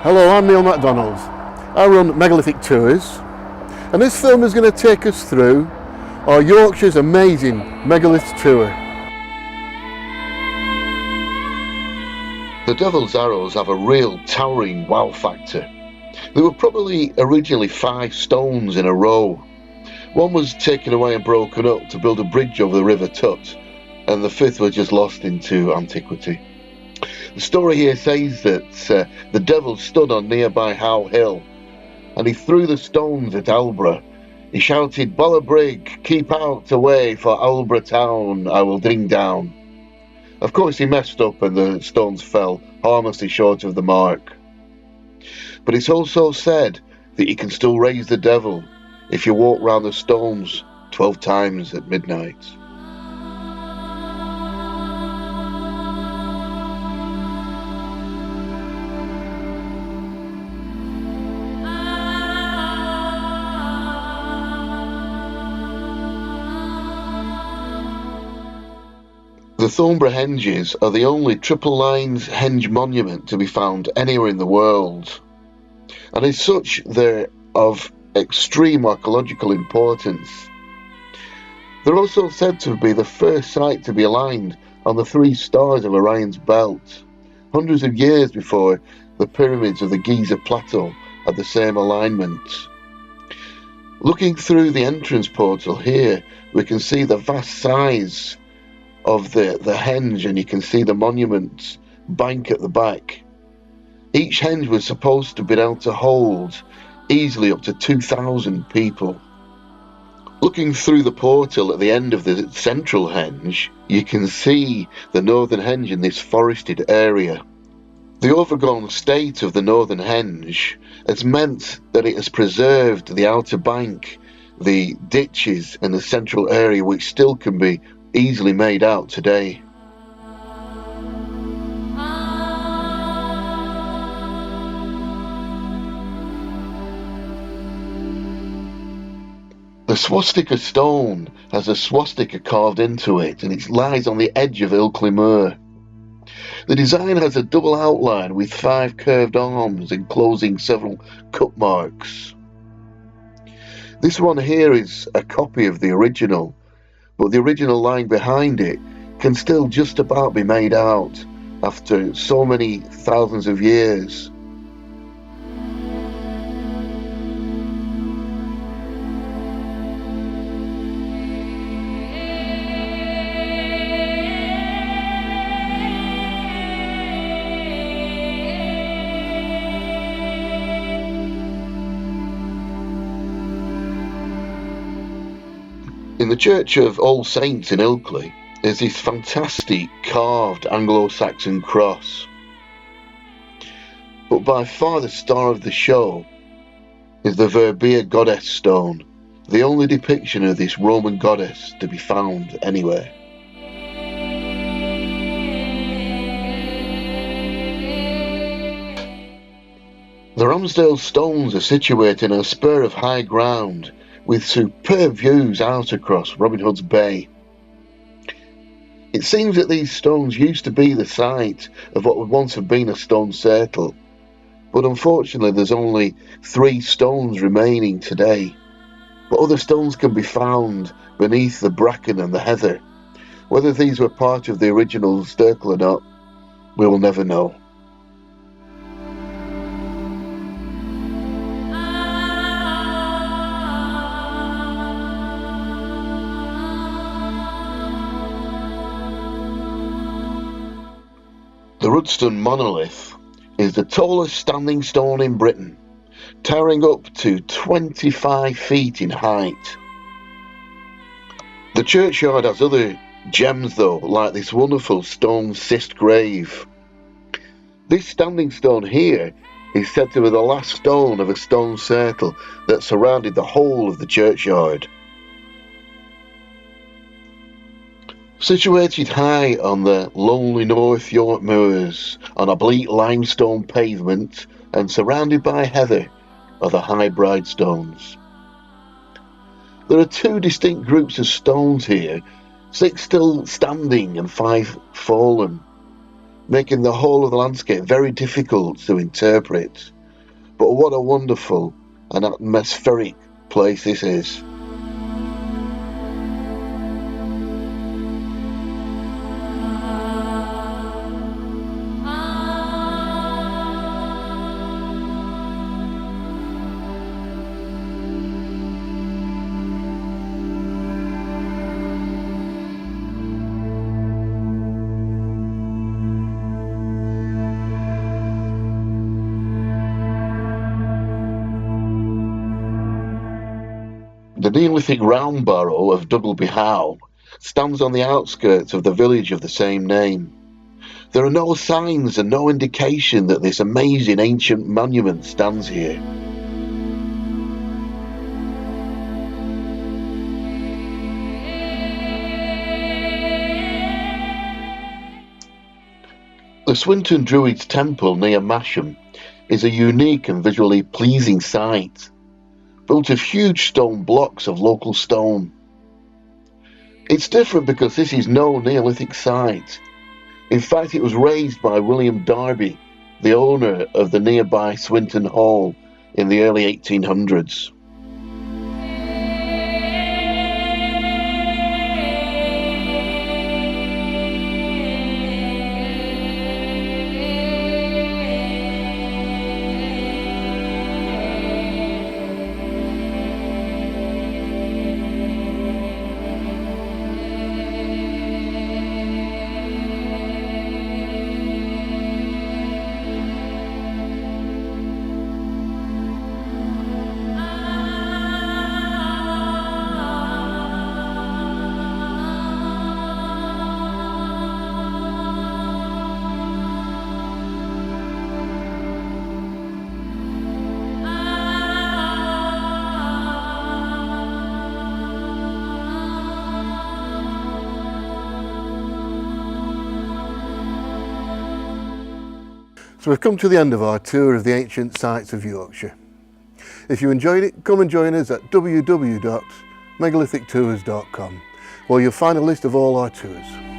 Hello, I'm Neil McDonald. I run Megalithic Tours, and this film is going to take us through our Yorkshire's amazing Megaliths tour. The Devil's Arrows have a real towering wow factor. There were probably originally 5 stones in a row. One was taken away and broken up to build a bridge over the River Tut, and the 5th was just lost into antiquity. The story here says that the devil stood on nearby Howe Hill, and he threw the stones at Albugensian. He shouted, "Bolla Brig, keep out away, for Albugensian town I will ding down." Of course he messed up and the stones fell harmlessly short of the mark. But it's also said that you can still raise the devil if you walk round the stones 12 times at midnight. The Thornborough Henges are the only triple lines henge monument to be found anywhere in the world, and as such they're of extreme archaeological importance. They're also said to be the first site to be aligned on the 3 stars of Orion's belt, hundreds of years before the pyramids of the Giza Plateau had the same alignment. Looking through the entrance portal here, we can see the vast size of the henge, and you can see the monument bank at the back. Each henge was supposed to be able to hold easily up to 2,000 people. Looking through the portal at the end of the central henge, you can see the northern henge in this forested area. The overgrown state of the northern henge has meant that it has preserved the outer bank, the ditches and the central area, which still can be easily made out today. The swastika stone has a swastika carved into it, and it lies on the edge of Ilkley Moor. The design has a double outline with 5 curved arms enclosing several cut marks. This one here is a copy of the original, but the original lying behind it can still just about be made out after so many thousands of years. In the Church of All Saints in Ilkley is this fantastic carved Anglo-Saxon cross. But by far the star of the show is the Verbia goddess stone, the only depiction of this Roman goddess to be found anywhere. The Ramsdale Stones are situated in a spur of high ground with superb views out across Robin Hood's Bay. It seems that these stones used to be the site of what would once have been a stone circle, but unfortunately there's only 3 stones remaining today. But other stones can be found beneath the bracken and the heather. Whether these were part of the original circle or not, we will never know. The Rudston Monolith is the tallest standing stone in Britain, towering up to 25 feet in height. The churchyard has other gems though, like this wonderful stone cist grave. This standing stone here is said to be the last stone of a stone circle that surrounded the whole of the churchyard. Situated high on the lonely North York moors, on a bleak limestone pavement and surrounded by heather, are the High Bride Stones. There are 2 distinct groups of stones here, 6 still standing and 5 fallen. making the whole of the landscape very difficult to interpret. But what a wonderful and atmospheric place this is. The Neolithic round barrow of Duggleby Howe stands on the outskirts of the village of the same name. There are no signs and no indication that this amazing ancient monument stands here. The Swinton Druids Temple near Masham is a unique and visually pleasing site, built of huge stone blocks of local stone. It's different because this is no Neolithic site. In fact, it was raised by William Darby, the owner of the nearby Swinton Hall, in the early 1800s. So we've come to the end of our tour of the ancient sites of Yorkshire. If you enjoyed it, come and join us at www.megalithictours.com, where you'll find a list of all our tours.